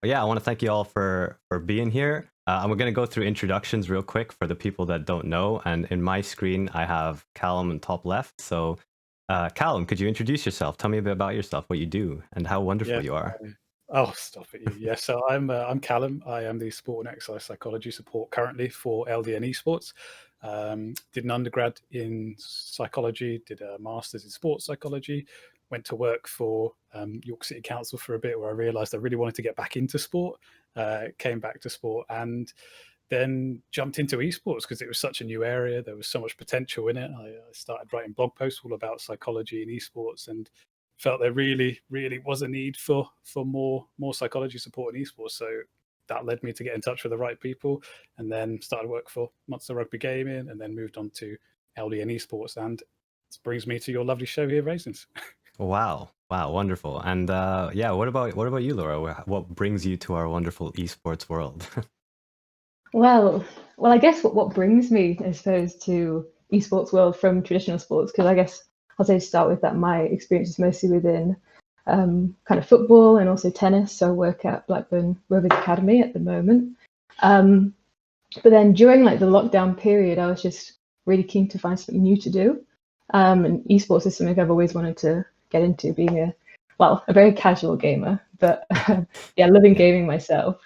But yeah, I want to thank you all for being here. And we're going to go through introductions real quick for the people that don't know. And in my screen, I have Callum in top left. So, Callum, could you introduce yourself? Tell me a bit about yourself, what you do, and how wonderful Yes. you are. Oh, stop it, you. Yeah, so I'm Callum. I am the sport and exercise psychology support currently for LDN Esports. Did an undergrad in psychology, did a master's in sports psychology, went to work for York City Council for a bit, where I realised I really wanted to get back into sport. Came back to sport and then jumped into esports because it was such a new area. There was so much potential in it. I started writing blog posts all about psychology and esports, and felt there really was a need for more psychology support in esports. So that led me to get in touch with the right people, and then started work for Monster Rugby Gaming, and then moved on to LDN Esports, and this brings me to your lovely show here, Raisins. Wow. Wow, wonderful. And yeah, what about you, Laura? What brings you to our wonderful esports world? Well, I guess what brings me, I suppose, to esports world from traditional sports, because I guess I'll say to start with that my experience is mostly within kind of football and also tennis. So I work at Blackburn Rovers Academy at the moment. But then during like the lockdown period, I was just really keen to find something new to do. And esports is something I've always wanted to get into, being a very casual gamer, but yeah, loving Yeah. gaming myself.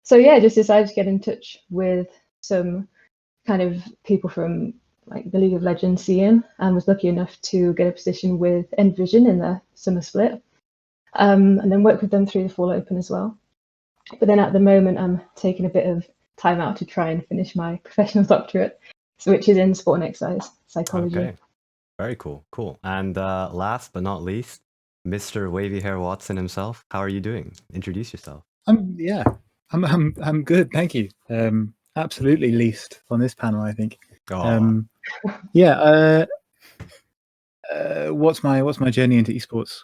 So yeah, just decided to get in touch with some kind of people from like the League of Legends scene, and was lucky enough to get a position with Envision in the summer split, and then work with them through the Fall Open as well. But then at the moment, I'm taking a bit of time out to try and finish my professional doctorate, which is in sport and exercise psychology. Okay. Very cool. Cool. And last but not least, Mr. Wavy Hair Watson himself. How are you doing? Introduce yourself. Yeah, I'm good, thank you. Absolutely least on this panel, I think. Oh, Yeah. What's my journey into esports?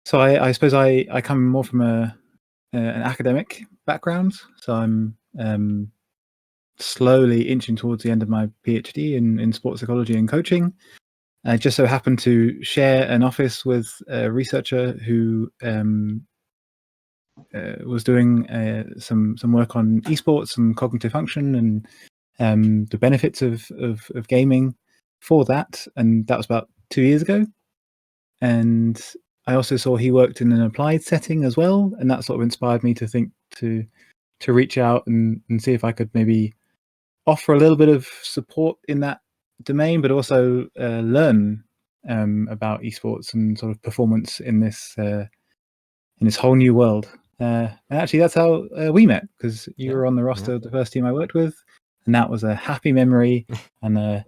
So I suppose I come more from an academic background. So I'm slowly inching towards the end of my PhD in sports psychology and coaching. I just so happened to share an office with a researcher who was doing some work on esports and cognitive function and the benefits of gaming for that. And that was about 2 years ago. And I also saw he worked in an applied setting as well, and that sort of inspired me to think to reach out and see if I could maybe offer a little bit of support in that domain, but also learn about esports and sort of performance in this whole new world. And actually, that's how we met, because you were on the roster of the first team I worked with, and that was a happy memory. And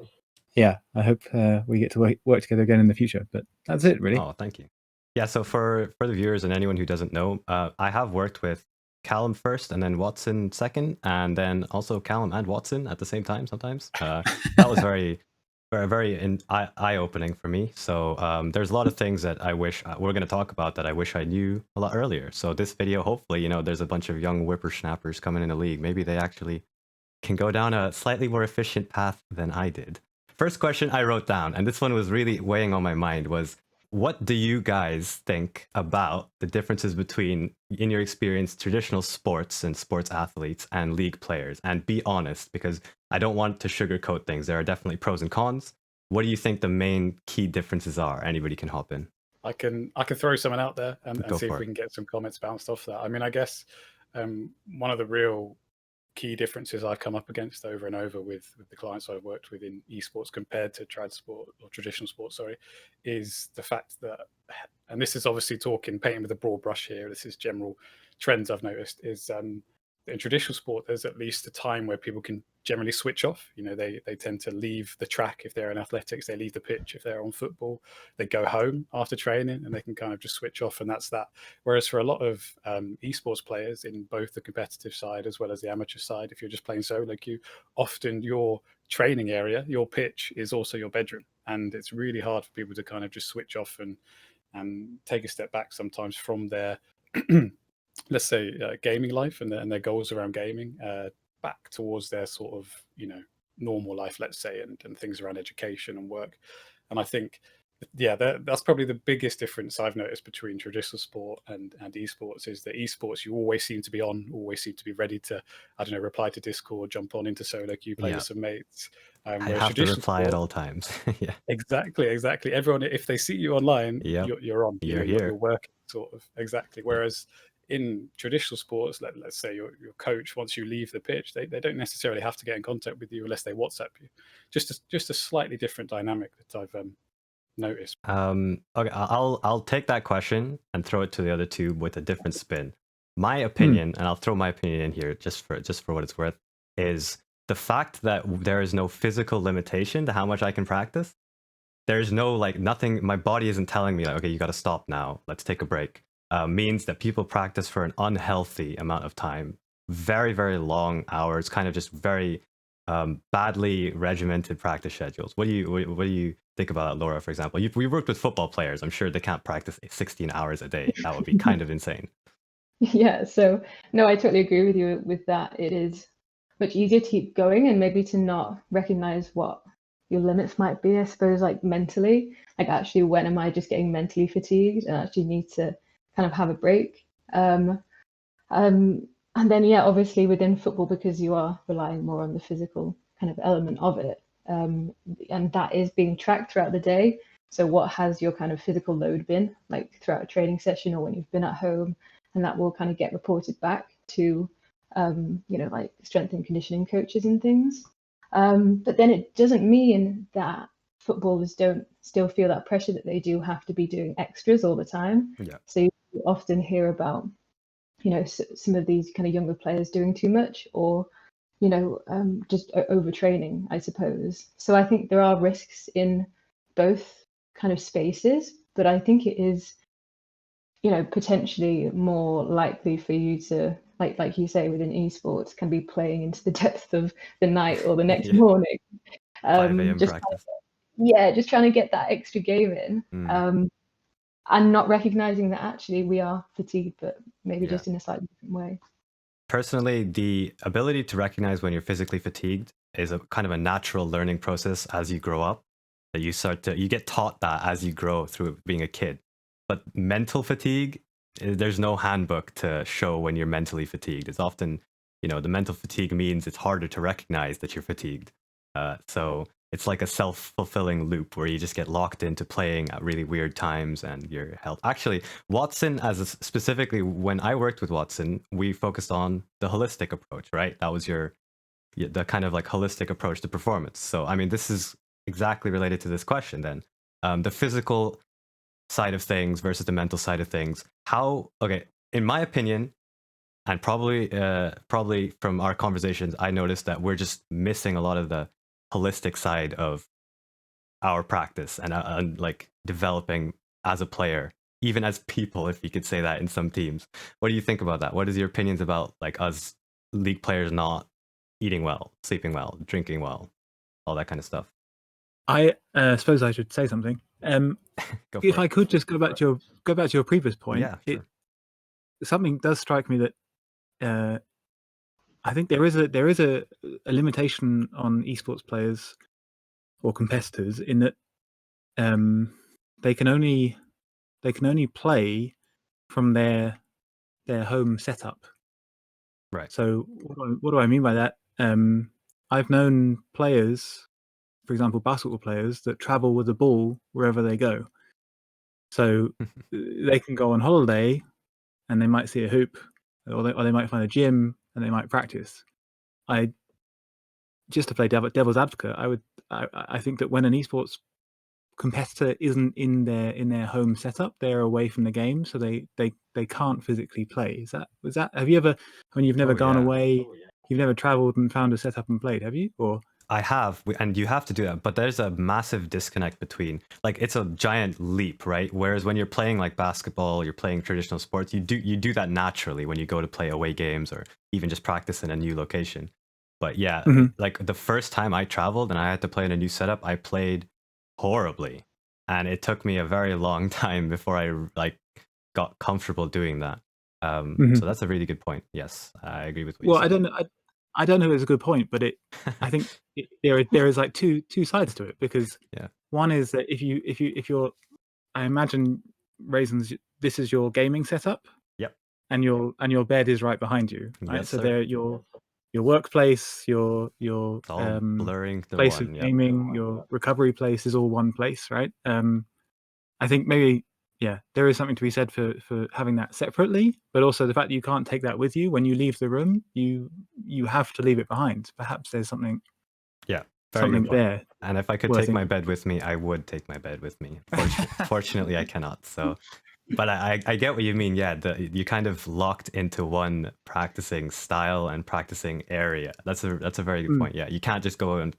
yeah, I hope we get to work together again in the future. But that's it, really. Oh, thank you. Yeah, so for the viewers and anyone who doesn't know, I have worked with Callum first and then Watson second, and then also Callum and Watson at the same time sometimes. That was very eye-opening for me. So there's a lot of things that I wish we're going to talk about that I wish I knew a lot earlier. So this video, hopefully, there's a bunch of young whippersnappers coming in the league. Maybe they actually can go down a slightly more efficient path than I did. First question I wrote down, and this one was really weighing on my mind, was what do you guys think about the differences between, in your experience, traditional sports and sports athletes and league players? And be honest, because I don't want to sugarcoat things. There are definitely pros and cons. What do you think the main key differences are? Anybody can hop in. I can throw someone out there and Go see if for we it. can get some comments bounced off that. I mean, I guess one of the real key differences I've come up against over and over with the clients I've worked with in esports compared to trad sport or traditional sports, sorry, is the fact that, and this is obviously painting with a broad brush here, this is general trends I've noticed, is in traditional sport, there's at least a time where people can generally switch off. They tend to leave the track if they're in athletics, they leave the pitch if they're on football, they go home after training and they can kind of just switch off, and that's that. Whereas for a lot of esports players in both the competitive side as well as the amateur side, if you're just playing solo queue, often your training area, your pitch, is also your bedroom, and it's really hard for people to kind of just switch off and take a step back sometimes from their let's say gaming life and their goals around gaming, back towards their sort of normal life, let's say, and things around education and work. And I think Yeah, that's probably the biggest difference I've noticed between traditional sport and esports, is that esports, you always seem to be on, always seem to be ready to, I don't know, reply to Discord, jump on into solo queue, play Yeah. with some mates. I Whereas have to traditional reply at sport, all times. Yeah. exactly. Everyone, if they see you online, Yep. you're on. You're You're here. working, sort of. Exactly. Whereas in traditional sports, let's say your coach, once you leave the pitch, they don't necessarily have to get in contact with you unless they WhatsApp you. Just a slightly different dynamic that I've noticed. Okay, I'll take that question and throw it to the other two with a different spin. My opinion, and I'll throw my opinion in here just for what it's worth, is the fact that there is no physical limitation to how much I can practice. There's no like nothing. My body isn't telling me like, okay, you got to stop now. Let's take a break. Means that people practice for an unhealthy amount of time, very very long hours, kind of just very badly regimented practice schedules. What do you think about that, Laura? For example, we worked with football players. I'm sure they can't practice 16 hours a day. That would be kind of insane. Yeah, so no, I totally agree with you with that. It is much easier to keep going and maybe to not recognize what your limits might be, I suppose, like mentally. Like, actually, when am I just getting mentally fatigued and actually need to kind of have a break? And then, yeah, obviously within football, because you are relying more on the physical kind of element of it, and that is being tracked throughout the day. So what has your kind of physical load been like throughout a training session or when you've been at home? And that will kind of get reported back to, like strength and conditioning coaches and things. But then it doesn't mean that footballers don't still feel that pressure that they do have to be doing extras all the time. Yeah. So you often hear about some of these kind of younger players doing too much, or just overtraining, I suppose. So I think there are risks in both kind of spaces, but I think it is potentially more likely for you to, like you say, within esports, can be playing into the depth of the night or the next Yeah. morning. 5 a.m. Just practice. just trying to get that extra game in. And not recognizing that actually we are fatigued, but maybe just in a slightly different way. Personally, the ability to recognize when you're physically fatigued is a kind of a natural learning process as you grow up. That you get taught that as you grow through being a kid. But mental fatigue, there's no handbook to show when you're mentally fatigued. It's often, the mental fatigue means it's harder to recognize that you're fatigued. So it's like a self-fulfilling loop where you just get locked into playing at really weird times and your health. Actually, Watson, specifically when I worked with Watson, we focused on the holistic approach, right? That was the kind of like holistic approach to performance. So, I mean, this is exactly related to this question then. The physical side of things versus the mental side of things. In my opinion, and probably from our conversations, I noticed that we're just missing a lot of the holistic side of our practice and like developing as a player, even as people, if you could say that in some teams. What do you think about that? What is your opinions about like us league players not eating well, sleeping well, drinking well, all that kind of stuff? I suppose I should say something. If I could just go back to your previous point, yeah, sure. Something does strike me that I think there is a limitation on esports players or competitors in that they can only play from their home setup. Right. So what do I mean by that? I've known players, for example, basketball players, that travel with the ball wherever they go. So they can go on holiday and they might see a hoop, or they might find a gym and they might practice. Just to play devil's advocate, I think that when an esports competitor isn't in their home setup, they're away from the game, so they can't physically play. Was that have you ever, when you've never gone away, you've never traveled and found a setup and played, have you? Or I have, and you have to do that, but there's a massive disconnect between, like, it's a giant leap, right? Whereas when you're playing like basketball, you're playing traditional sports, you do that naturally when you go to play away games or even just practice in a new location. But yeah, like the first time I traveled and I had to play in a new setup, I played horribly, and it took me a very long time before I like got comfortable doing that. So that's a really good point. Yes, I agree with what you said. I don't know. I don't know if it's a good point, but I think there is like two sides to it, because Yeah. one is that if you're, I imagine, Raisins, this is your gaming setup. Yep. And your bed is right behind you, right? Yes, So sir. there your workplace, your It's all blurring to place one. of Yeah. gaming, your recovery place is all one place, right? I think maybe, yeah, there is something to be said for having that separately, but also the fact that you can't take that with you when you leave the room. You have to leave it behind. Perhaps there's something Yeah. Very good point. there. And if I could take my bed with me, I would take my bed with me. Fortunately, I cannot. So, but I get what you mean. Yeah, you kind of locked into one practicing style and practicing area. That's a very good point. Yeah, you can't just go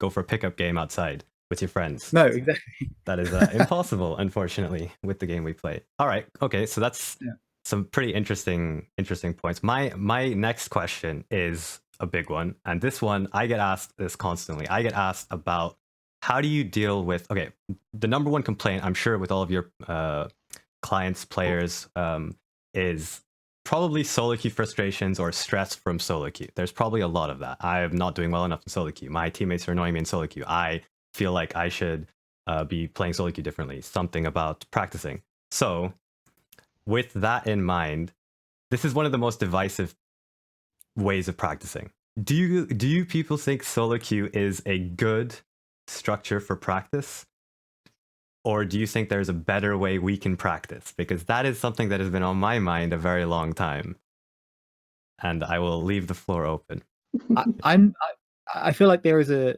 for a pickup game outside with your friends. No, exactly. That is impossible, unfortunately, with the game we play. All right, okay, so that's some pretty interesting points. My next question is a big one, and this one I get asked this constantly. I get asked about how do you deal with the number one complaint I'm sure with all of your clients, players, is probably solo queue frustrations or stress from solo queue. There's probably a lot of that. I'm not doing well enough in solo queue. My teammates are annoying me in solo queue. I feel like I should be playing solo queue differently. Something about practicing. So, with that in mind, this is one of the most divisive ways of practicing. Do you people think solo queue is a good structure for practice? Or do you think there's a better way we can practice? Because that is something that has been on my mind a very long time. And I will leave the floor open. I feel like there is a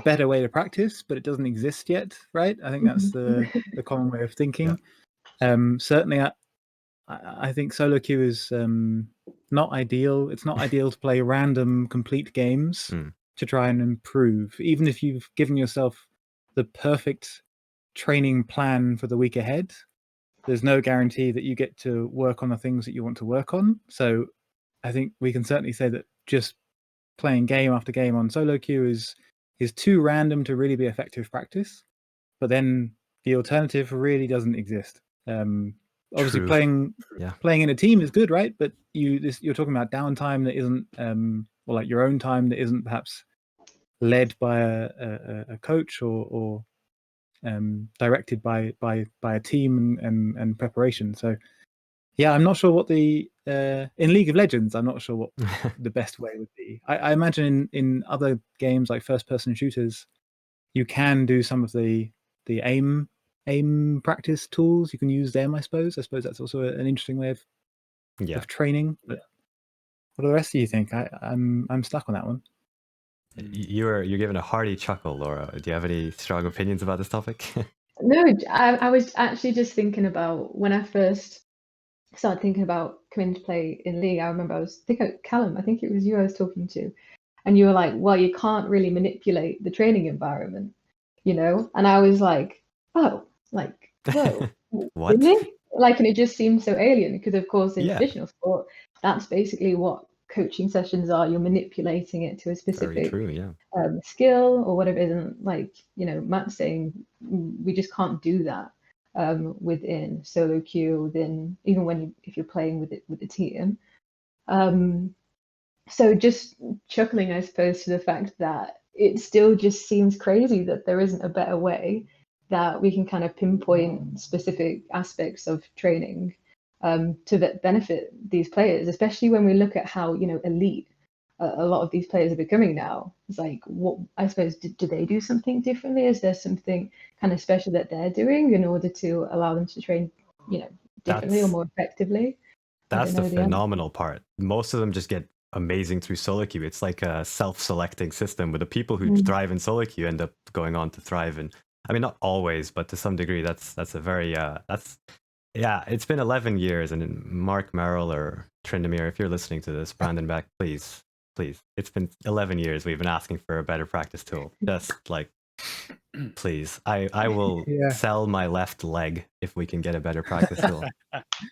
better way to practice, but it doesn't exist yet, right? I think that's the common way of thinking. Yeah. Certainly, I think solo queue is not ideal. It's not ideal to play random complete games to try and improve. Even if you've given yourself the perfect training plan for the week ahead, there's no guarantee that you get to work on the things that you want to work on. So I think we can certainly say that just playing game after game on solo queue is too random to really be effective practice. But then the alternative really doesn't exist. Obviously, playing in a team is good, right? But you're talking about downtime that isn't, or like your own time that isn't perhaps led by a coach or directed by a team and preparation. So, yeah, I'm not sure what in League of Legends, I'm not sure what the best way would be. I imagine in other games like first-person shooters, you can do some of the aim practice tools. You can use them, I suppose. I suppose that's also an interesting way of training. But what do the rest of you think? I'm stuck on that one. You're giving a hearty chuckle, Laura. Do you have any strong opinions about this topic? No, I was actually just thinking about when I first started thinking about coming to play in League. I remember Callum, I think it was you I was talking to, and you were like, well, you can't really manipulate the training environment, and I was like, oh, like, whoa, what? Really? Like, and it just seemed so alien because, of course, in Yeah. traditional sport, that's basically what coaching sessions are. You're manipulating it to a specific skill or whatever it is. And like, Matt's saying, we just can't do that within solo queue, within even if you're playing with the team. So just chuckling, I suppose, to the fact that it still just seems crazy that there isn't a better way that we can kind of pinpoint specific aspects of training to benefit these players, especially when we look at how elite a lot of these players are becoming now. It's like, what I suppose, do they do something differently? Is there something kind of special that they're doing in order to allow them to train, differently or more effectively? That's the phenomenal part. Most of them just get amazing through solo queue. It's like a self-selecting system, with the people who thrive in solo queue end up going on to thrive in. I mean, not always, but to some degree, that's a very it's been 11 years, and Mark Merrill or Trindamere, if you're listening to this, Brandon Beck, please, it's been 11 years we've been asking for a better practice tool. Just like, please, I will sell my left leg if we can get a better practice tool.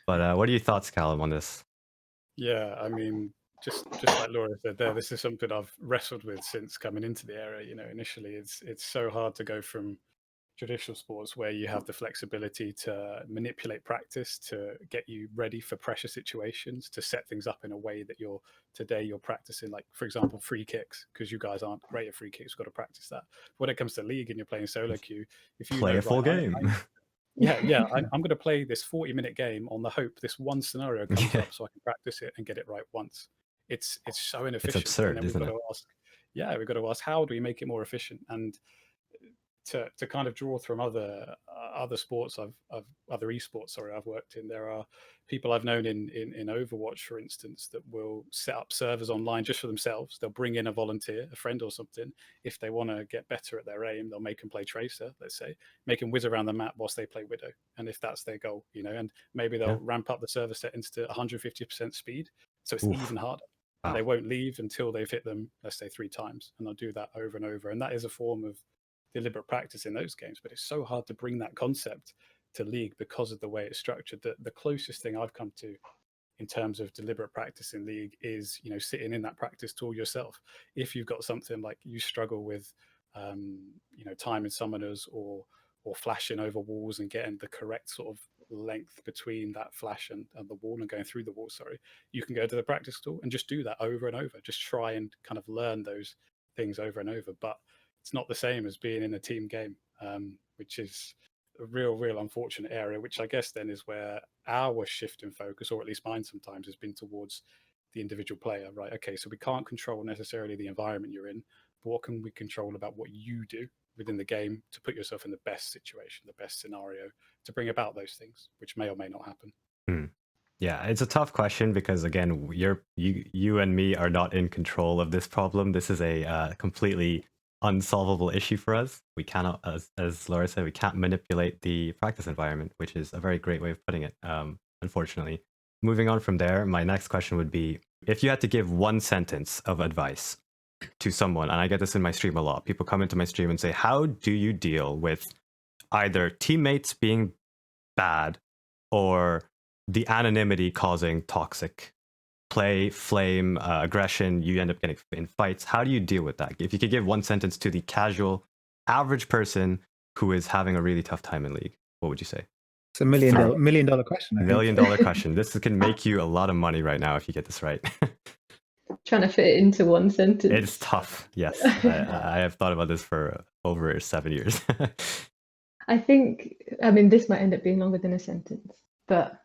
But what are your thoughts, Callum, on this? Yeah, I mean, just like Laura said there, this is something I've wrestled with since coming into the area. Initially it's so hard to go from traditional sports where you have the flexibility to manipulate practice to get you ready for pressure situations, to set things up in a way that today you're practicing, like for example free kicks, because you guys aren't great at free kicks, you've got to practice that. When it comes to league and you're playing solo queue, if you Play know, a full right, game. I'm going to play this 40-minute game on the hope this one scenario comes Yeah. up so I can practice it and get it right once. It's so It's inefficient. absurd, and then we've isn't got it? to ask, we've got to ask, how do we make it more efficient? And to kind of draw from other sports, other esports, sorry, I've worked in. There are people I've known in Overwatch, for instance, that will set up servers online just for themselves. They'll bring in a volunteer, a friend or something. If they want to get better at their aim, they'll make them play Tracer, let's say, make them whiz around the map whilst they play Widow. And if that's their goal, and maybe they'll ramp up the server settings to 150% speed, so it's even harder. And they won't leave until they've hit them, let's say 3 times, and they'll do that over and over. And that is a form of deliberate practice in those games, but it's so hard to bring that concept to League because of the way it's structured. The closest thing I've come to in terms of deliberate practice in League is sitting in that practice tool yourself. If you've got something like you struggle with timing summoners or flashing over walls and getting the correct sort of length between that flash and the wall and going through the wall, you can go to the practice tool and just do that over and over. Just try and kind of learn those things over and over. But it's not the same as being in a team game, which is a real unfortunate area, which I guess then is where our shift in focus, or at least mine sometimes, has been towards the individual player, right? Okay, so we can't control necessarily the environment you're in, but what can we control about what you do within the game to put yourself in the best situation, the best scenario to bring about those things, which may or may not happen. Yeah, it's a tough question because again, you and me are not in control of this problem. This is a completely unsolvable issue for us. We cannot, as Laura said, we can't manipulate the practice environment, which is a very great way of putting it, unfortunately. Moving on from there, my next question would be, if you had to give one sentence of advice to someone, and I get this in my stream a lot, people come into my stream and say, how do you deal with either teammates being bad or the anonymity causing toxic play, flame, aggression, you end up getting in fights. How do you deal with that? If you could give one sentence to the casual, average person who is having a really tough time in League, what would you say? It's a $1 million question. I think. $1 million question. This can make you a lot of money right now if you get this right. Trying to fit it into one sentence. It's tough, yes. I have thought about this for over 7 years. I think, this might end up being longer than a sentence, but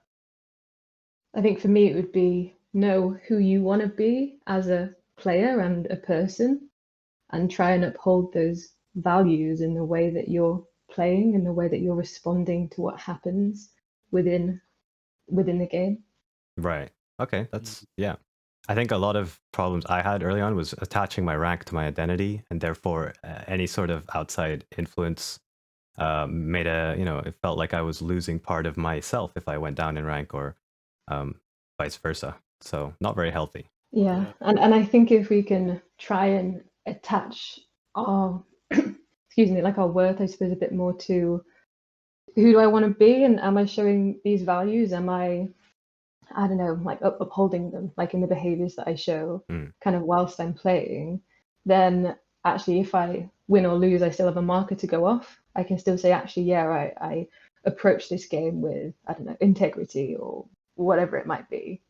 I think for me it would be know who you want to be as a player and a person, and try and uphold those values in the way that you're playing and the way that you're responding to what happens within the game. Right. Okay, that's, yeah. I think a lot of problems I had early on was attaching my rank to my identity, and therefore any sort of outside influence made it felt like I was losing part of myself if I went down in rank, or vice versa. So not very healthy. Yeah. And I think if we can try and attach our our worth, I suppose, a bit more to who do I want to be, and am I showing these values? Am I don't know, like upholding them, like in the behaviors that I show kind of whilst I'm playing, then actually if I win or lose, I still have a marker to go off. I can still say, actually, I approach this game with, I don't know, integrity or whatever it might be.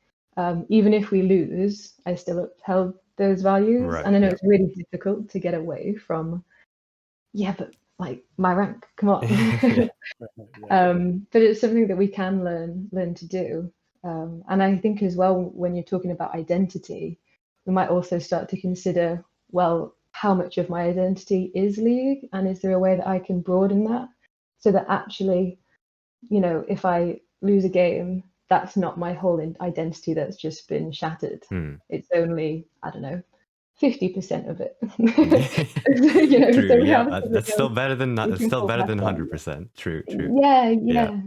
Even if we lose, I still upheld those values. Right, and I know it's really difficult to get away from, but like my rank, come on. But it's something that we can learn to do. And I think as well, when you're talking about identity, we might also start to consider, well, how much of my identity is League, and is there a way that I can broaden that so that actually, if I lose a game, that's not my whole identity that's just been shattered. It's only, I don't know, 50% of it. True. Yeah, that's still better than 100%. True. Yeah.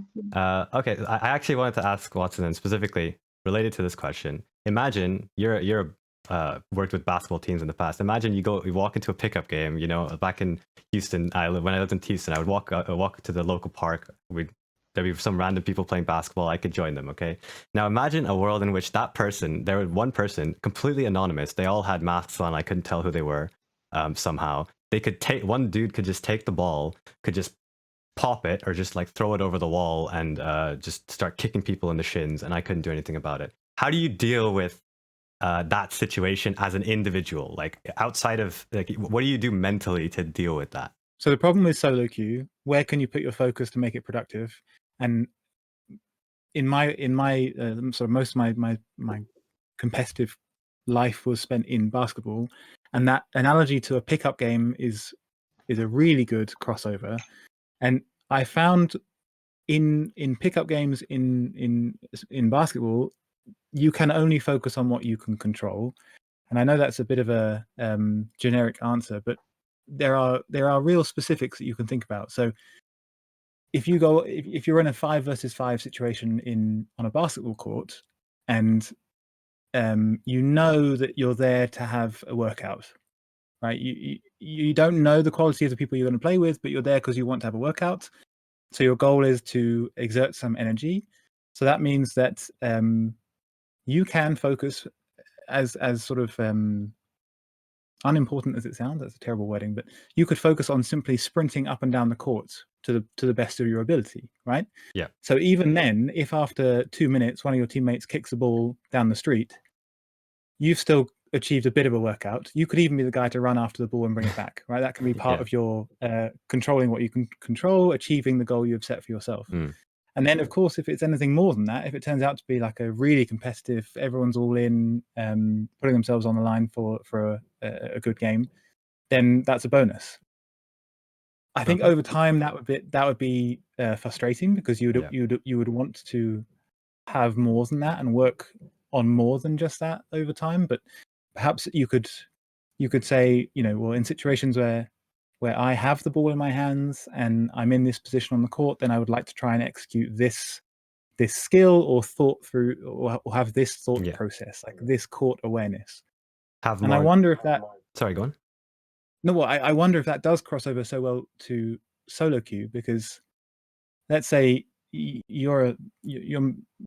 Okay, I actually wanted to ask Watson, and specifically related to this question. Imagine you're worked with basketball teams in the past. Imagine you walk into a pickup game. Back in Houston, when I lived in Houston, I would walk to the local park. There'd be some random people playing basketball. I could join them, okay? Now imagine a world in which there was one person, completely anonymous. They all had masks on. I couldn't tell who they were somehow. One dude could just take the ball, could just pop it or just like throw it over the wall and just start kicking people in the shins, and I couldn't do anything about it. How do you deal with that situation as an individual? Like outside of like, what do you do mentally to deal with that? So the problem with solo queue, where can you put your focus to make it productive? And in my sort of most of my competitive life was spent in basketball, and that analogy to a pickup game is a really good crossover. And I found in pickup games in basketball, you can only focus on what you can control. And I know that's a bit of a generic answer, but there are real specifics that you can think about. So if you're in a 5 versus 5 situation on a basketball court, and you know that you're there to have a workout, right? You don't know the quality of the people you're going to play with, but you're there because you want to have a workout. So your goal is to exert some energy. So that means that you can focus as sort of unimportant as it sounds. That's a terrible wording, but you could focus on simply sprinting up and down the court to the best of your ability, right? Yeah. So even then, if after 2 minutes one of your teammates kicks the ball down the street, you've still achieved a bit of a workout. You could even be the guy to run after the ball and bring it back, right? That can be part of your controlling what you can control, achieving the goal you've set for yourself. And then, of course, if it's anything more than that, if it turns out to be like a really competitive, everyone's all in, putting themselves on the line for a good game, then that's a bonus. I think over time that would be frustrating, because you would want to have more than that and work on more than just that over time. But perhaps you could say, well, in situations where I have the ball in my hands and I'm in this position on the court, then I would like to try and execute this skill or thought through, or have this thought process, like this court awareness. And I wonder if that... Sorry, go on. No, well, I wonder if that does cross over so well to solo queue, because let's say you're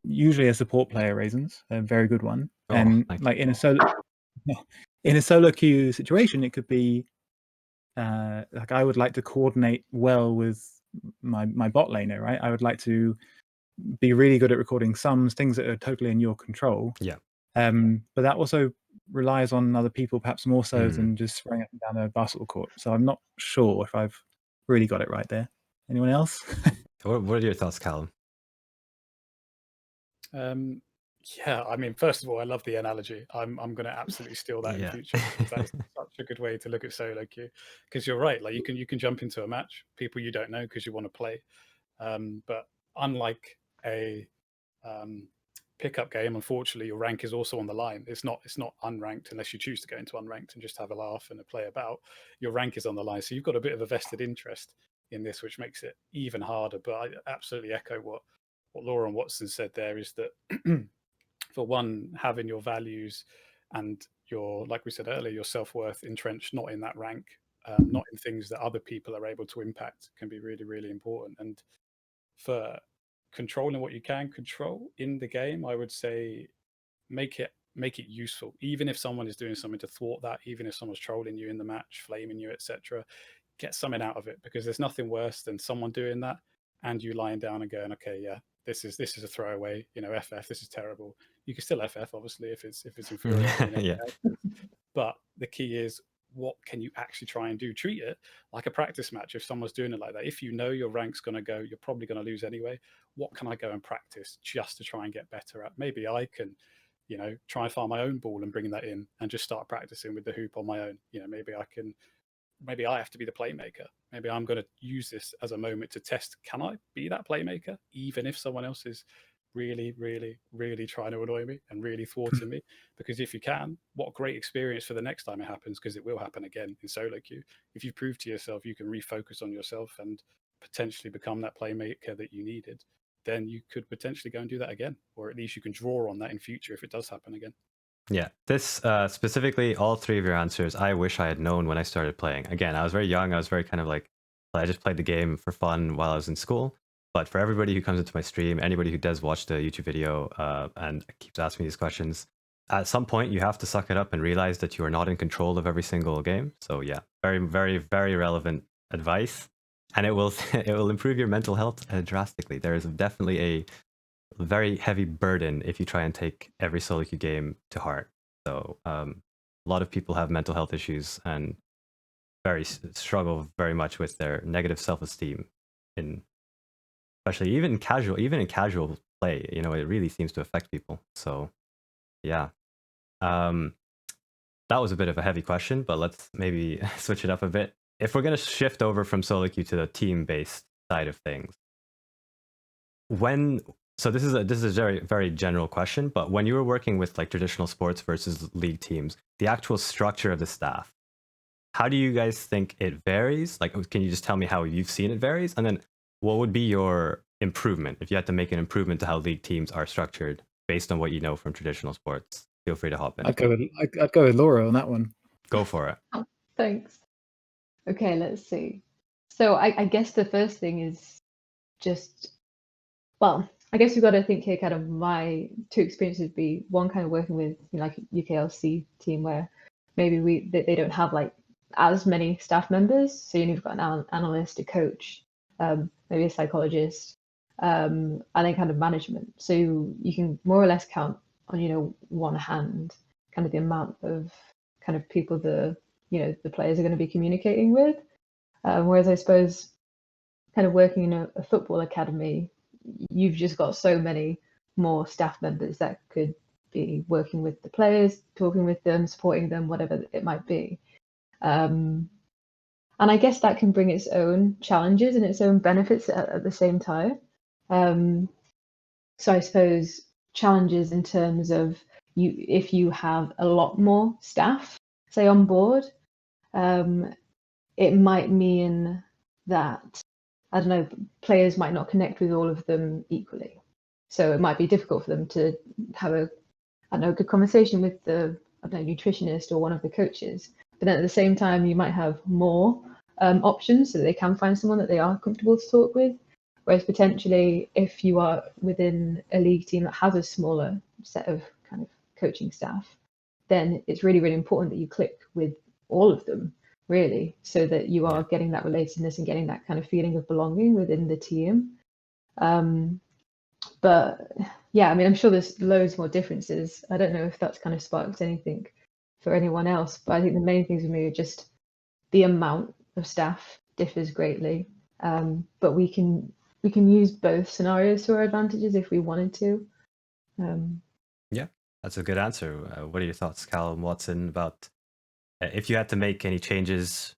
usually a support player, Raisins, a very good one. And like in a solo queue situation, it could be like I would like to coordinate well with my bot laner, right? I would like to be really good at recording sums, things that are totally in your control. Yeah. But that also relies on other people, perhaps more so than just throwing up and down a basketball court. So I'm not sure if I've really got it right there. Anyone else? What are your thoughts, Callum? Yeah, I mean, first of all, I love the analogy. I'm going to absolutely steal that in future. That's such a good way to look at solo queue, because you're right. Like you can jump into a match, people you don't know because you want to play. But unlike a pickup game, unfortunately, your rank is also on the line. It's not unranked unless you choose to go into unranked and just have a laugh and a play about. Your rank is on the line, so you've got a bit of a vested interest in this, which makes it even harder. But I absolutely echo what Laura and Watson said there, is that for one, having your values and your, like we said earlier, your self-worth entrenched not in that rank, not in things that other people are able to impact, can be really, really important. And for controlling what you can control in the game, I would say make it useful. Even if someone is doing something to thwart that, even if someone's trolling you in the match, flaming you, etc., get something out of it, because there's nothing worse than someone doing that and you lying down and going, okay, yeah, this is a throwaway, FF, this is terrible. You can still FF, obviously, if it's infuriating. But the key is, what can you actually try and do? Treat it like a practice match. If someone's doing it like that, if you know your rank's going to go, you're probably going to lose anyway. What can I go and practice just to try and get better at? Maybe I can, try and find my own ball and bring that in and just start practicing with the hoop on my own. Maybe I have to be the playmaker. Maybe I'm going to use this as a moment to test, can I be that playmaker, even if someone else is really, really, really trying to annoy me and really thwarting me? Because if you can, what a great experience for the next time it happens, because it will happen again in solo queue. If you prove to yourself you can refocus on yourself and potentially become that playmaker that you needed, then you could potentially go and do that again, or at least you can draw on that in future if it does happen again. Yeah, this specifically, all three of your answers, I wish I had known when I started playing. Again, I was very young. I was very kind of like, I just played the game for fun while I was in school. But for everybody who comes into my stream, anybody who does watch the YouTube video and keeps asking me these questions, at some point you have to suck it up and realize that you are not in control of every single game. So yeah, very, very, very relevant advice. and it will it will improve your mental health drastically. There is definitely a very heavy burden if you try and take every solo queue game to heart. So a lot of people have mental health issues and struggle very much with their negative self-esteem, in especially even in casual play. You know, it really seems to affect people. So yeah. That was a bit of a heavy question, but let's maybe switch it up a bit. If we're going to shift over from solo queue to the team-based side of things, this is a very general question, but when you were working with like traditional sports versus league teams, the actual structure of the staff, how do you guys think it varies? Like, can you just tell me how you've seen it varies, and then what would be your improvement if you had to make an improvement to how league teams are structured based on what you know from traditional sports? Feel free to hop in. I'd go with Laura on that one. Go for it. Oh, thanks. Okay, let's see. So I guess the first thing is just, well, I guess we've got to think here. Kind of my two experiences would be one, kind of working with like UKLC team where maybe they don't have like as many staff members, so you've got an analyst, a coach, maybe a psychologist, and then kind of management. So you can more or less count on one hand kind of the amount of kind of people the players are going to be communicating with. Whereas I suppose kind of working in a football academy, you've just got so many more staff members that could be working with the players, talking with them, supporting them, whatever it might be. And I guess that can bring its own challenges and its own benefits at the same time. So I suppose challenges in terms of if you have a lot more staff, say, on board, it might mean that, I don't know, players might not connect with all of them equally. So it might be difficult for them to have a good conversation with the nutritionist or one of the coaches. But then at the same time, you might have more options so that they can find someone that they are comfortable to talk with. Whereas potentially, if you are within a league team that has a smaller set of kind of coaching staff, then it's really, really important that you click with all of them, really, so that you are getting that relatedness and getting that kind of feeling of belonging within the team. But yeah, I mean, I'm sure there's loads more differences. I don't know if that's kind of sparked anything for anyone else, but I think the main things for me are just the amount of staff differs greatly. But we can use both scenarios to our advantages if we wanted to. Yeah, that's a good answer. What are your thoughts, Callum, Watson, about if you had to make any changes,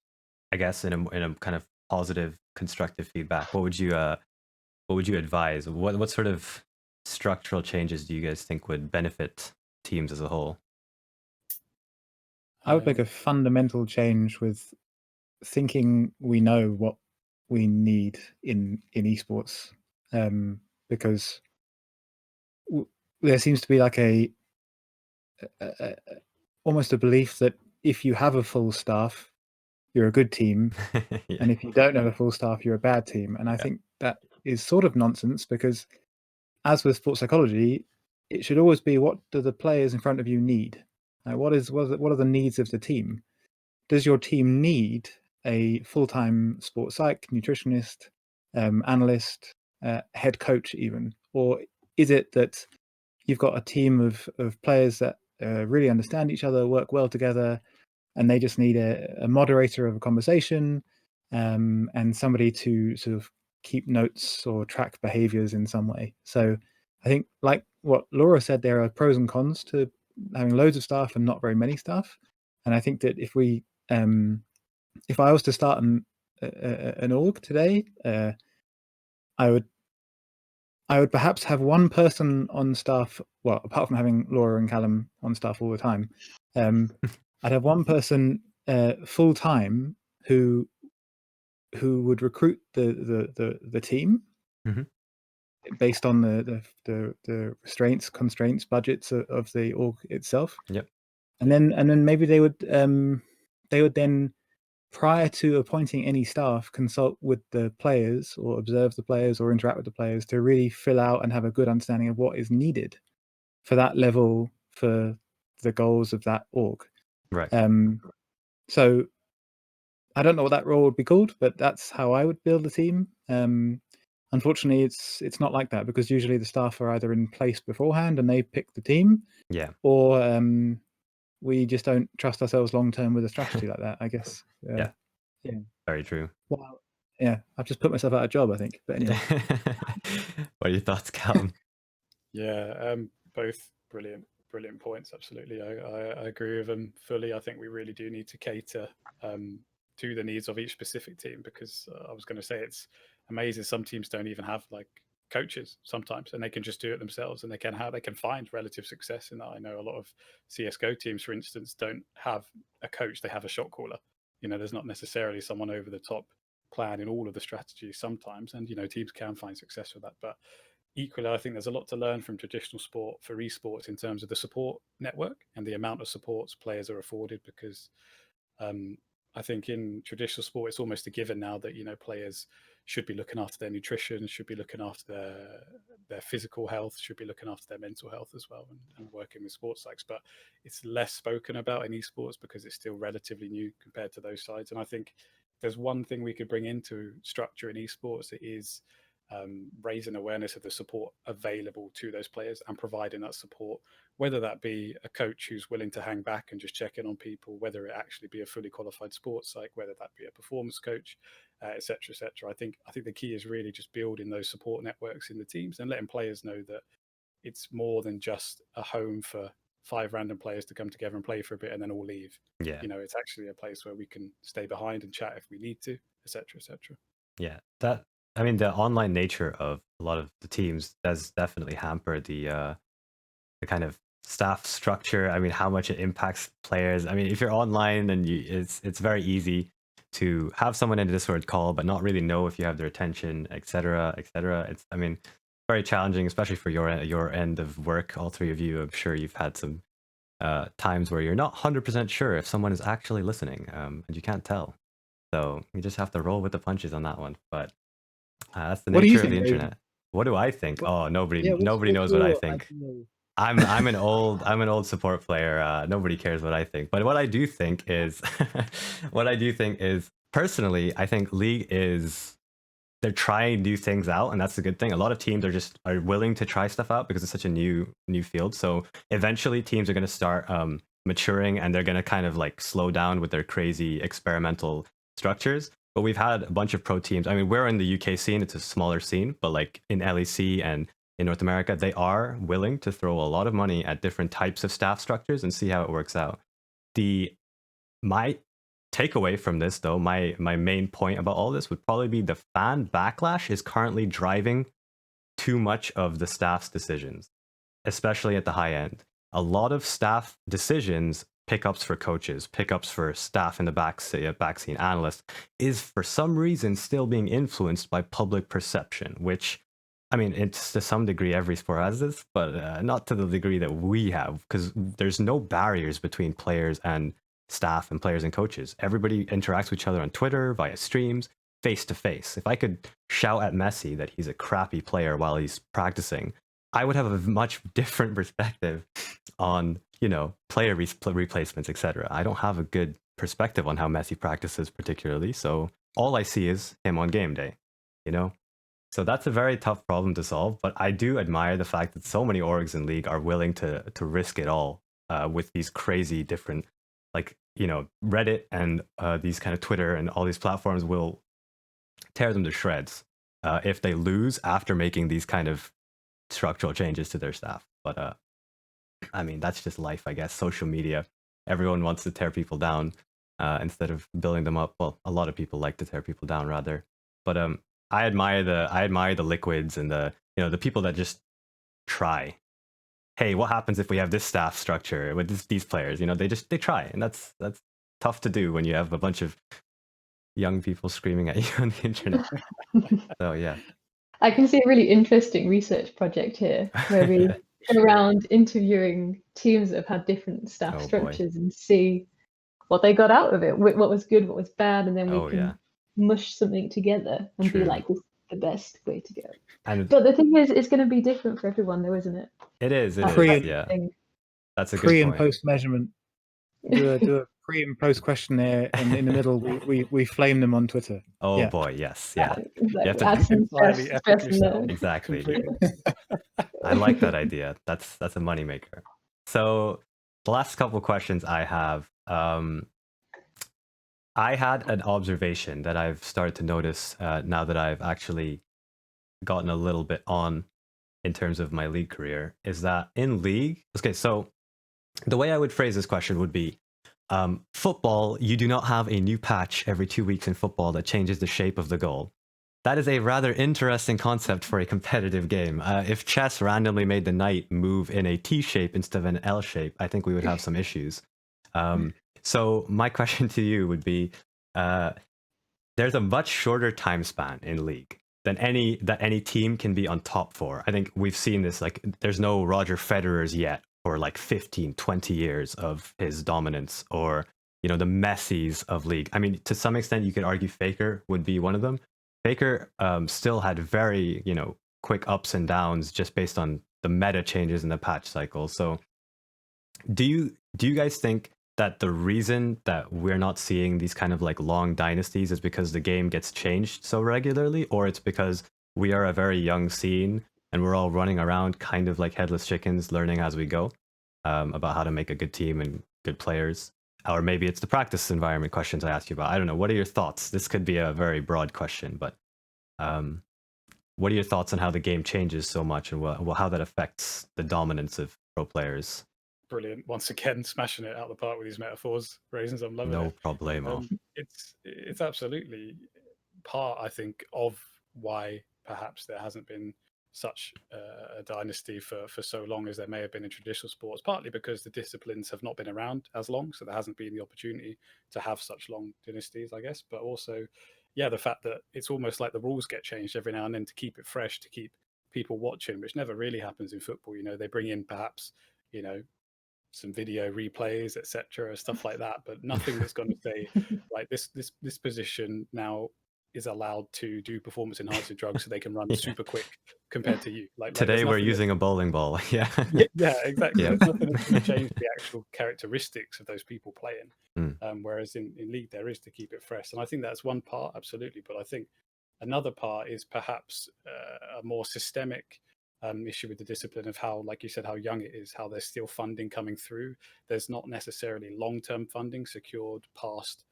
I guess, in a kind of positive, constructive feedback? What would you advise? What sort of structural changes do you guys think would benefit teams as a whole? I would make a fundamental change with thinking we know what we need in esports, because there seems to be like almost a belief that if you have a full staff, you're a good team, and if you don't have a full staff, you're a bad team. And I think that is sort of nonsense, because as with sports psychology, it should always be, what do the players in front of you need? What are the needs of the team? Does your team need a full-time sports psych, nutritionist, analyst, head coach even? Or is it that you've got a team of players that really understand each other, work well together, and they just need a moderator of a conversation, and somebody to sort of keep notes or track behaviors in some way? So I think, like what Laura said, there are pros and cons to having loads of staff and not very many staff. And I think that if I was to start an org today, I would perhaps have one person on staff. Well, apart from having Laura and Callum on staff all the time, I'd have one person full time who would recruit the team based on the constraints, budgets of the org itself. Yep. And then maybe they would then, prior to appointing any staff, consult with the players or observe the players or interact with the players to really fill out and have a good understanding of what is needed for that level, for the goals of that org. Right. So I don't know what that role would be called, but that's how I would build a team. Unfortunately, it's not like that, because usually the staff are either in place beforehand and they pick the team, Yeah. or we just don't trust ourselves long term with a strategy like that, I guess. Yeah. Yeah. Very true. Well, yeah, I've just put myself out of job, I think. But anyway. What are your thoughts, Callum? Yeah, both brilliant points. Absolutely, I agree with them fully. I think we really do need to cater to the needs of each specific team, because I was going to say, it's amazing some teams don't even have like coaches sometimes, and they can just do it themselves, and they can find relative success in that. I know a lot of CS:GO teams, for instance, don't have a coach; they have a shot caller. There's not necessarily someone over the top planning all of the strategies sometimes, and teams can find success with that, but equally, I think there's a lot to learn from traditional sport for esports in terms of the support network and the amount of supports players are afforded, because I think in traditional sport, it's almost a given now that, players should be looking after their nutrition, should be looking after their physical health, should be looking after their mental health as well, and working with sports psychs. But it's less spoken about in esports because it's still relatively new compared to those sides. And I think there's one thing we could bring into structure in esports. It is raising awareness of the support available to those players and providing that support, whether that be a coach who's willing to hang back and just check in on people, whether it actually be a fully qualified sports psych, whether that be a performance coach, etc., etc. I think the key is really just building those support networks in the teams and letting players know that it's more than just a home for 5 random players to come together and play for a bit and then all leave. Yeah. It's actually a place where we can stay behind and chat if we need to, etc., etc. Yeah, the online nature of a lot of the teams does definitely hamper the kind of staff structure. I mean, how much it impacts players. I mean, if you're online, then it's very easy to have someone in a Discord call, but not really know if you have their attention, etc., etc. It's very challenging, especially for your end of work. All three of you, I'm sure you've had some times where you're not 100% sure if someone is actually listening, and you can't tell. So you just have to roll with the punches on that one. But that's the nature of the internet. What do I think? Oh, nobody knows what I think. I'm an old support player. Nobody cares what I think. But what I do think is, personally, I think League they're trying new things out, and that's a good thing. A lot of teams are willing to try stuff out because it's such a new field. So eventually, teams are going to start maturing, and they're going to kind of like slow down with their crazy experimental structures. But we've had a bunch of pro teams. I mean, we're in the UK scene; it's a smaller scene, but like in LEC and in North America, they are willing to throw a lot of money at different types of staff structures and see how it works out. My takeaway from this, though, my main point about all this would probably be the fan backlash is currently driving too much of the staff's decisions, especially at the high end. A lot of staff decisions, pickups for coaches, pickups for staff in the back scene analysts, is for some reason still being influenced by public perception, which, I mean, it's to some degree every sport has this, but not to the degree that we have, because there's no barriers between players and staff and players and coaches. Everybody interacts with each other on Twitter, via streams, face to face. If I could shout at Messi that he's a crappy player while he's practicing, I would have a much different perspective on, player replacements, etc. I don't have a good perspective on how Messi practices particularly, so all I see is him on game day, So that's a very tough problem to solve, but I do admire the fact that so many orgs in League are willing to risk it all with these crazy different, like, Reddit and these kind of Twitter and all these platforms will tear them to shreds if they lose after making these kind of structural changes to their staff. But I mean, that's just life, I guess. Social media, everyone wants to tear people down instead of building them up. Well, a lot of people like to tear people down rather. But I admire the liquids and the people that just try. Hey, what happens if we have this staff structure with these players? They try, and that's tough to do when you have a bunch of young people screaming at you on the internet. So yeah, I can see a really interesting research project here where we go around interviewing teams that have had different staff structures and see what they got out of it, what was good, what was bad, and then we can mush something together and be like, this is the best way to go. But the thing is, it's going to be different for everyone, though, isn't it? It is. Yeah, that's a good pre and point. post measurement. Do pre and post questionnaire, and in the middle we flame them on Twitter. Oh Yeah. boy, yes, yeah. Like, You have to- add some Entirely stress epically in there. sound. Exactly. Completely. I like that idea. That's a moneymaker. So the last couple of questions I have, I had an observation that I've started to notice now that I've actually gotten a little bit on in terms of my league career, is that in league, okay, so the way I would phrase this question would be, football, you do not have a new patch every 2 weeks in football that changes the shape of the goal. That is a rather interesting concept for a competitive game. If chess randomly made the knight move in a T shape instead of an L shape, I think we would have some issues. So my question to you would be, there's a much shorter time span in League than any team can be on top for. I think we've seen this, like, there's no Roger Federer's yet for like 15, 20 years of his dominance, or, you know, the Messis of League. I mean, to some extent, you could argue Faker would be one of them. Faker still had very, you know, quick ups and downs just based on the meta changes in the patch cycle. So do you guys think that the reason that we're not seeing these kind of like long dynasties is because the game gets changed so regularly, or it's because we are a very young scene and we're all running around kind of like headless chickens, learning as we go about how to make a good team and good players? Or maybe it's the practice environment questions I asked you about. I don't know. What are your thoughts? This could be a very broad question, but what are your thoughts on how the game changes so much, and how that affects the dominance of pro players? Brilliant. Once again, smashing it out the park with these metaphors, Raisins. I'm loving No it. problemo. It's absolutely part, I think, of why perhaps there hasn't been such a dynasty for so long as there may have been in traditional sports, partly because the disciplines have not been around as long, so there hasn't been the opportunity to have such long dynasties, I guess. But also, yeah, the fact that it's almost like the rules get changed every now and then to keep it fresh, to keep people watching, which never really happens in football. You know, they bring in perhaps, you know, some video replays, etc., stuff like that, but nothing that's going to say, like, this position now is allowed to do performance enhancing drugs so they can run super quick compared to you. Like Today we're using a bowling ball. Yeah. yeah, exactly. Yeah. There's nothing that's going to change the actual characteristics of those people playing. Whereas in league there is, to keep it fresh, and I think that's one part, absolutely. But I think another part is perhaps a more systemic issue with the discipline of how, like you said, how young it is, how there's still funding coming through. There's not necessarily long-term funding secured past,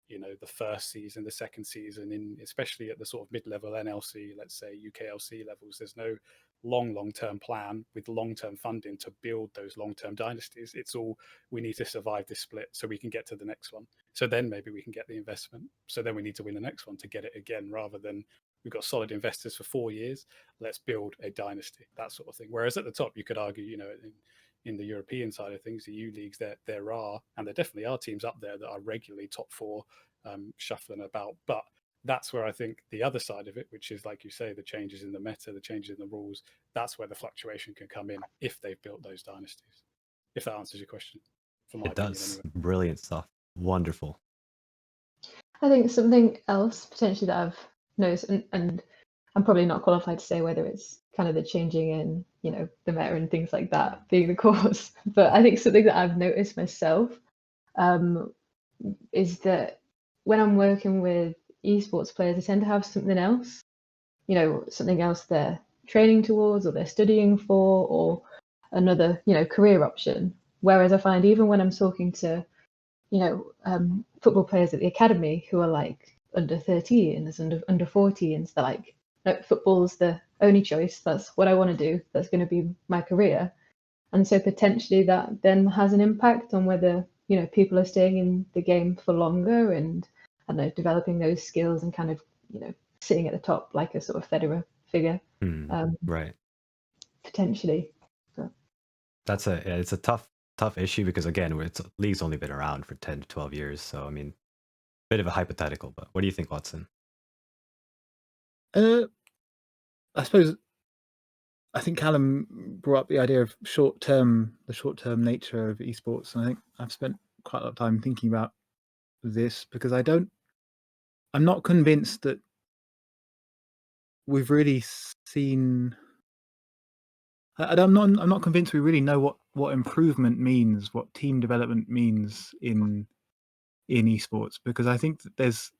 you know, the first season, the second season, in especially at the sort of mid-level NLC, let's say UKLC levels. There's no long-term plan with long-term funding to build those long-term dynasties. It's all, we need to survive this split so we can get to the next one. So then maybe we can get the investment. So then we need to win the next one to get it again, rather than we've got solid investors for 4 years, let's build a dynasty, that sort of thing. Whereas at the top, you could argue, you know, in the European side of things, the U leagues, there are, and there definitely are teams up there that are regularly top four, shuffling about. But that's where I think the other side of it, which is, like you say, the changes in the meta, the changes in the rules, that's where the fluctuation can come in if they've built those dynasties. If that answers your question, from my opinion, does. anyway. Brilliant stuff. Wonderful. I think something else potentially that I've noticed, and I'm probably not qualified to say whether it's kind of the changing in, you know, the meta and things like that being the cause, but I think something that I've noticed myself is that when I'm working with esports players, they tend to have something else, you know, something else they're training towards or they're studying for, or another, you know, career option. Whereas I find even when I'm talking to, you know, football players at the academy who are like under 13 and under 14s, they're like, no, football's the only choice. That's what I want to do. That's going to be my career. And so potentially that then has an impact on whether, you know, people are staying in the game for longer and, I don't know, developing those skills and kind of, you know, sitting at the top like a sort of Federer figure. Right. Potentially. But It's a tough issue because, again, league's only been around for 10 to 12 years. So, I mean, bit of a hypothetical, but what do you think, Watson? I suppose I think Callum brought up the idea of the short-term nature of esports, and I think I've spent quite a lot of time thinking about this because I'm not convinced that we've really seen. I'm not convinced we really know what improvement means, what team development means in in esports, because I think that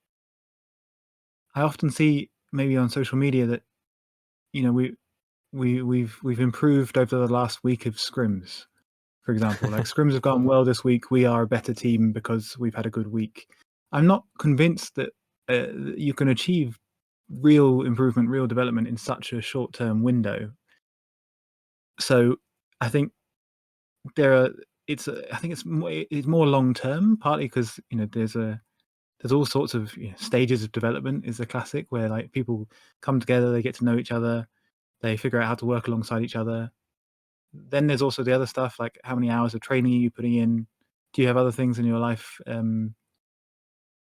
I often see maybe on social media that, you know, we've improved over the last week of scrims, for example. Like scrims have gone well this week. We are a better team because we've had a good week. I'm not convinced that you can achieve real improvement, real development in such a short-term window. So I think I think it's more long-term, partly because, you know, there's all sorts of, you know, stages of development is the classic, where like people come together, they get to know each other, they figure out how to work alongside each other. Then there's also the other stuff, like how many hours of training are you putting in? Do you have other things in your life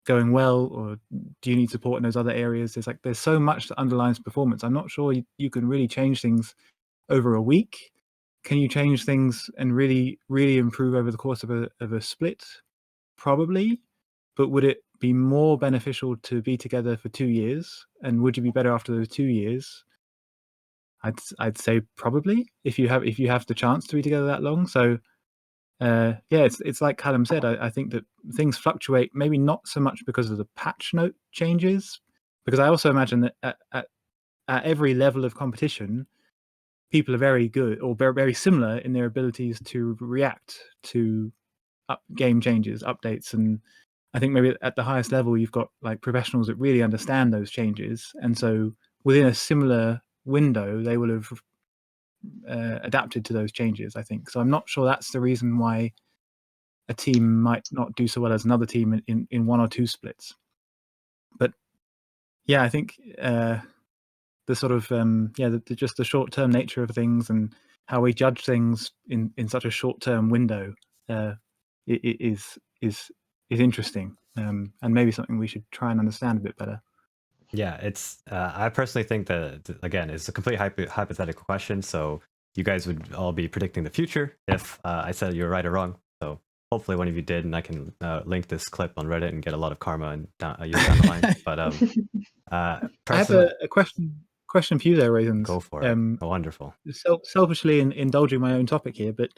going well, or do you need support in those other areas? There's so much that underlines performance. I'm not sure you can really change things over a week. Can you change things and really, really improve over the course of a split? Probably. But would it be more beneficial to be together for 2 years? And would you be better after those 2 years? I'd say probably, if you have the chance to be together that long. So yeah, it's like Callum said. I think that things fluctuate, maybe not so much because of the patch note changes, because I also imagine that at every level of competition, people are very good or very similar in their abilities to react to game changes, updates. And I think maybe at the highest level, you've got like professionals that really understand those changes, and so within a similar window, they will have adapted to those changes, I think. So I'm not sure that's the reason why a team might not do so well as another team in one or two splits. But yeah, I think the sort of just the short-term nature of things and how we judge things in such a short-term window is interesting, and maybe something we should try and understand a bit better. Yeah, it's. I personally think that, again, it's a complete hypothetical question. So you guys would all be predicting the future if I said you were right or wrong. So hopefully one of you did, and I can link this clip on Reddit and get a lot of karma and years down the line. But I have a question for you there, Raisins. Go for it. Wonderful. Selfishly indulging my own topic here, but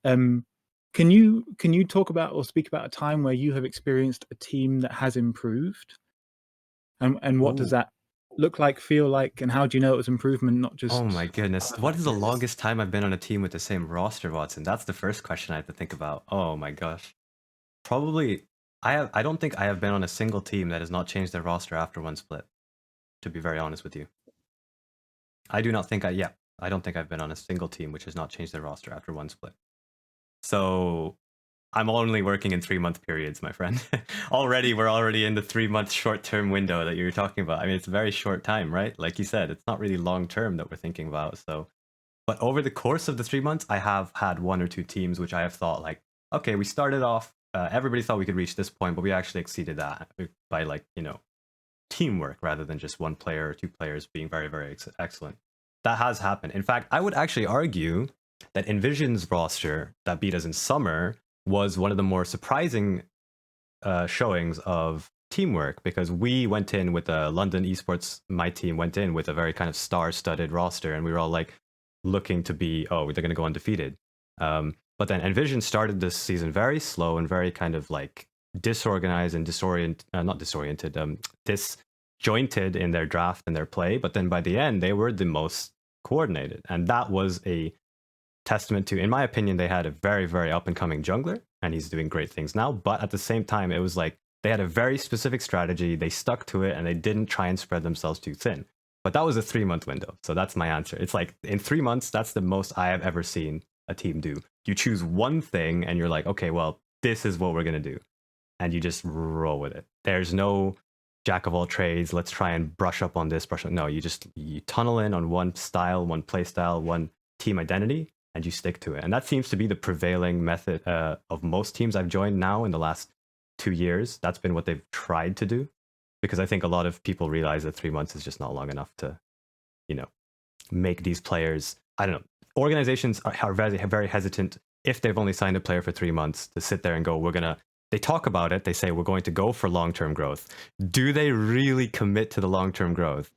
can you talk about or speak about a time where you have experienced a team that has improved? And what does that look like, feel like, and how do you know it was improvement, not just... Oh my goodness. What is the longest time I've been on a team with the same roster, Watson? That's the first question I have to think about. Oh my gosh. Probably, I don't think I have been on a single team that has not changed their roster after one split, to be very honest with you. I don't think I've been on a single team which has not changed their roster after one split. So I'm only working in 3-month periods, my friend. We're already in the 3-month short-term window that you're talking about. I mean, it's a very short time, right? Like you said, it's not really long-term that we're thinking about. So, but over the course of the 3 months, I have had 1 or 2 teams which I have thought like, okay, we started off, everybody thought we could reach this point, but we actually exceeded that by, like, you know, teamwork rather than just one player or 2 players being very, very excellent. That has happened. In fact, I would actually argue that Envision's roster that beat us in summer was one of the more surprising showings of teamwork, because we went in with London Esports, my team went in with a very kind of star-studded roster, and we were all like looking to be, they're going to go undefeated. But then Envision started this season very slow and very kind of like disorganized and disjointed in their draft and their play. But then by the end, they were the most coordinated. And that was a testament to, in my opinion, they had a very, very up-and-coming jungler, and he's doing great things now. But at the same time, it was like they had a very specific strategy, they stuck to it, and they didn't try and spread themselves too thin. But that was a 3-month window, so that's my answer. It's like, in 3 months, that's the most I have ever seen a team do. You choose one thing, and you're like, okay, well, this is what we're going to do. And you just roll with it. There's no jack of all trades, let's try and brush up on this, No, you tunnel in on one style, one play style, one team identity, and you stick to it. And that seems to be the prevailing method of most teams I've joined now in the last 2 years. That's been what they've tried to do, because I think a lot of people realize that 3 months is just not long enough to, you know, make these players, I don't know, organizations are very, very hesitant if they've only signed a player for 3 months to sit there and go, they talk about it, they say, we're going to go for long-term growth. Do they really commit to the long-term growth?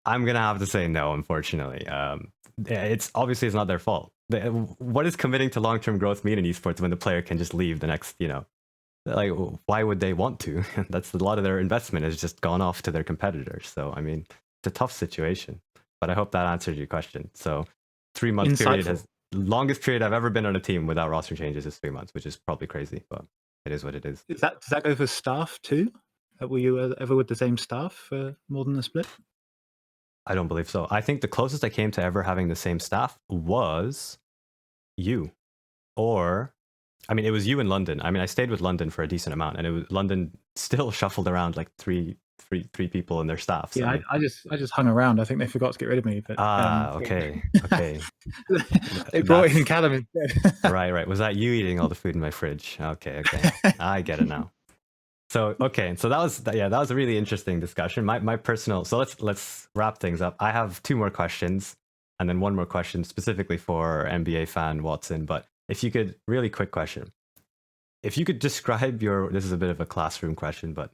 I'm going to have to say no, unfortunately. It's not their fault. What does committing to long-term growth mean in esports when the player can just leave the next, like, why would they want to? That's a lot of their investment has just gone off to their competitors. So, I mean, it's a tough situation. But I hope that answered your question. So, 3-month period Insightful. has longest period I've ever been on a team without roster changes is 3 months, which is probably crazy, but it is what it is. Does that go for staff too? Were you ever with the same staff for more than a split? I don't believe so. I think the closest I came to ever having the same staff was you. Or, I mean, it was you in London. I mean, I stayed with London for a decent amount, and it was London still shuffled around like three people in their staff. So, Yeah, I just hung around. I think they forgot to get rid of me. But okay. they brought in Callum instead. Right. Was that you eating all the food in my fridge? Okay. I get it now. So that was a really interesting discussion. My personal. So let's wrap things up. I have 2 more questions, and then 1 more question specifically for NBA fan Watson. But if you could, really quick question, if you could describe your. This is a bit of a classroom question, but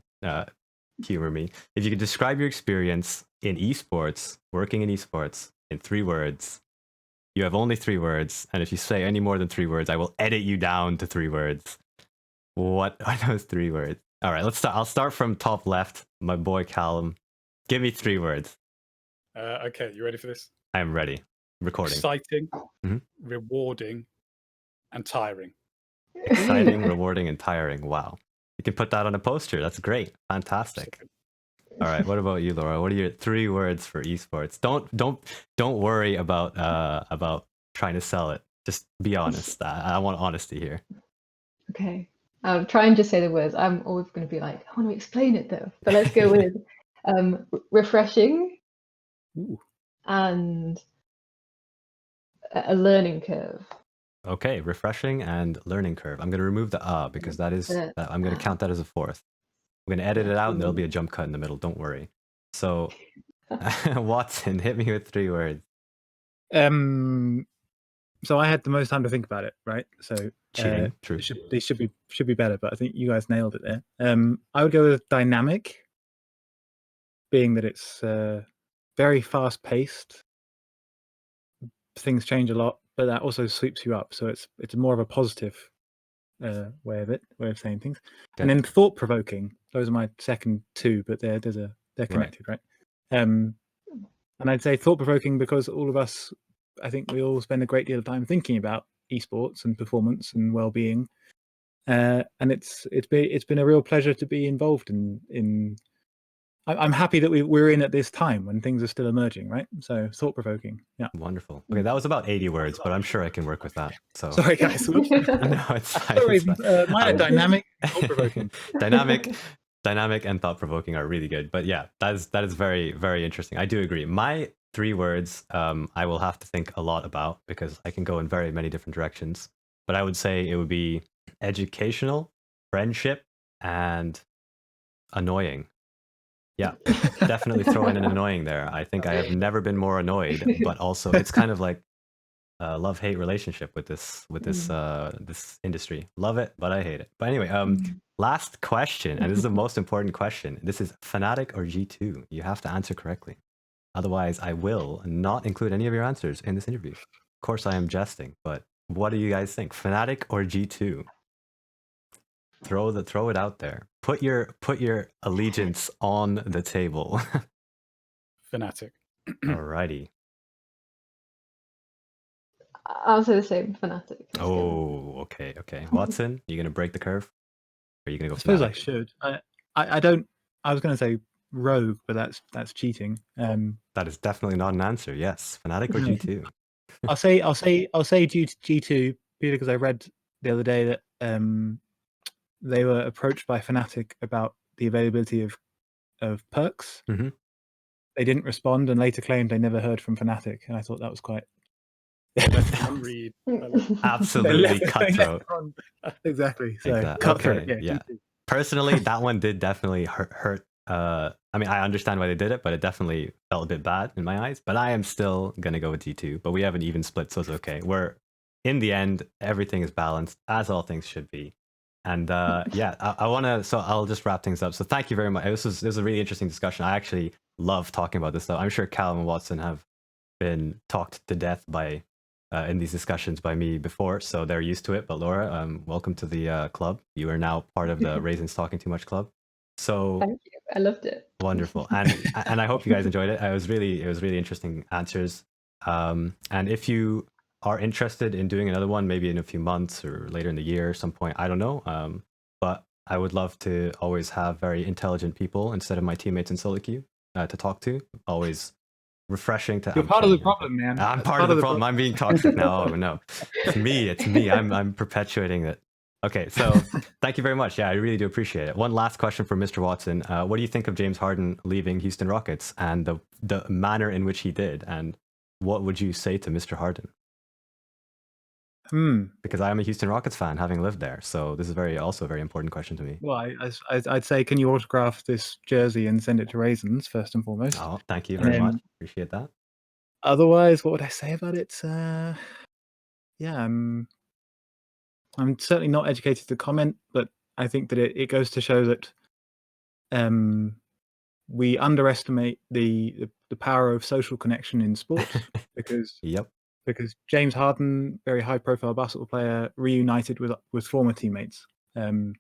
humor me. If you could describe your experience in esports, working in esports, in 3 words. You have only 3 words, and if you say any more than 3 words, I will edit you down to 3 words. What are those 3 words? All right, let's start. I'll start from top left. My boy Callum, give me 3 words. Okay, you ready for this? I am ready. Recording. Exciting, Mhm. rewarding, and tiring. Exciting, rewarding, and tiring. Wow, you can put that on a poster. That's great. Fantastic. All right, what about you, Laura? What are your 3 words for esports? Don't worry about trying to sell it. Just be honest. I want honesty here. Okay. I'll try and just say the words. I'm always going to be like, I want to explain it though. But let's go with refreshing Ooh. and a learning curve. Okay, refreshing and learning curve. I'm going to remove the because that is I'm going to count that as a 4th. I'm going to edit it out, and there'll be a jump cut in the middle. Don't worry. So, Watson, hit me with 3 words. So I had the most time to think about it, right? So Cheating, true. They should be better, but I think you guys nailed it there. I would go with dynamic, being that it's very fast paced. Things change a lot, but that also sweeps you up. So it's more of a positive way of saying things. Okay. And then thought provoking. Those are my second 2, but they're connected, right? And I'd say thought provoking because all of us, I think we all spend a great deal of time thinking about esports and performance and well-being, and it's been a real pleasure to be involved in. I'm happy that we're in at this time when things are still emerging, right? So thought-provoking, yeah. Wonderful. Okay, that was about 80 words, but I'm sure I can work with that. So sorry, guys. No, it's fine. Sorry, mine are dynamic, thought-provoking. Dynamic and thought-provoking are really good. But yeah, that is very, very interesting. I do agree. My 3 words, I will have to think a lot about because I can go in very many different directions. But I would say it would be educational, friendship, and annoying. Yeah, definitely throw in an annoying there. I think I have never been more annoyed, but also it's kind of like a love-hate relationship with this industry. Love it, but I hate it. But anyway, last question, and this is the most important question. This is Fnatic or G2. You have to answer correctly. Otherwise, I will not include any of your answers in this interview. Of course, I am jesting, but what do you guys think? Fnatic or G2? Throw it out there. Put your allegiance on the table. Fnatic. Alrighty. I'll say the same. Fnatic. Oh, okay. Watson, you gonna break the curve? Or are you gonna go? I suppose Fnatic? I should. I don't. I was going to say Rogue, but that's cheating. That is definitely not an answer. Yes, Fnatic or G2. I'll say G2 because I read the other day that they were approached by Fnatic about the availability of perks. Mm-hmm. They didn't respond and later claimed they never heard from Fnatic, and I thought that was quite absolutely cutthroat. Exactly. So cutthroat. Okay. Yeah. Personally, that one did definitely hurt. I mean, I understand why they did it, but it definitely felt a bit bad in my eyes. But I am still gonna go with G2. But we have an even split, so it's okay. We're in the end, everything is balanced, as all things should be. And yeah, I want to. So I'll just wrap things up. So thank you very much. This was a really interesting discussion. I actually love talking about this stuff. I'm sure Callum and Watson have been talked to death by in these discussions by me before, so they're used to it. But Laura, welcome to the club. You are now part of the Raisins Talking Too Much club. So Thank you. I loved it. wonderful, and I hope you guys enjoyed it. It was really interesting answers. And if you are interested in doing another one, maybe in a few months or later in the year, some point, I don't know. But I would love to always have very intelligent people instead of my teammates in solo queue to talk to. Always refreshing to. You're part of the problem, man. I'm part of the problem. I'm being toxic now. Oh no, it's me. It's me. I'm perpetuating it. Okay, so thank you very much. Yeah, I really do appreciate it. One last question for Mr. Watson. What do you think of James Harden leaving Houston Rockets and the manner in which he did? And what would you say to Mr. Harden? Because I am a Houston Rockets fan, having lived there. So this is also a very important question to me. Well, I'd say, can you autograph this jersey and send it to Raisins first and foremost? Oh, thank you very much. Appreciate that. Otherwise, what would I say about it? Yeah, I'm certainly not educated to comment, but I think that it goes to show that we underestimate the power of social connection in sports because because James Harden, very high profile basketball player, reunited with former teammates, and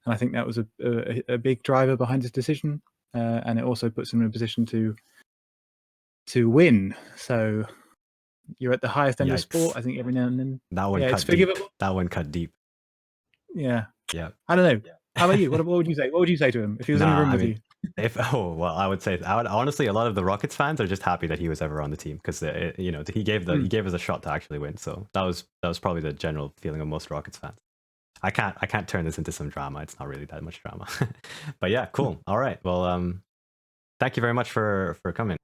I think that was a big driver behind his decision, and it also puts him in a position to win. So you're at the highest end of sport. I think every now and then that one cut deep. That one cut deep. Yeah. I don't know. How about you? What would you say? What would you say to him if he was in the room with you? I would say honestly, a lot of the Rockets fans are just happy that he was ever on the team because he gave us a shot to actually win. So that was probably the general feeling of most Rockets fans. I can't turn this into some drama. It's not really that much drama. But yeah, cool. All right. Well, thank you very much for coming.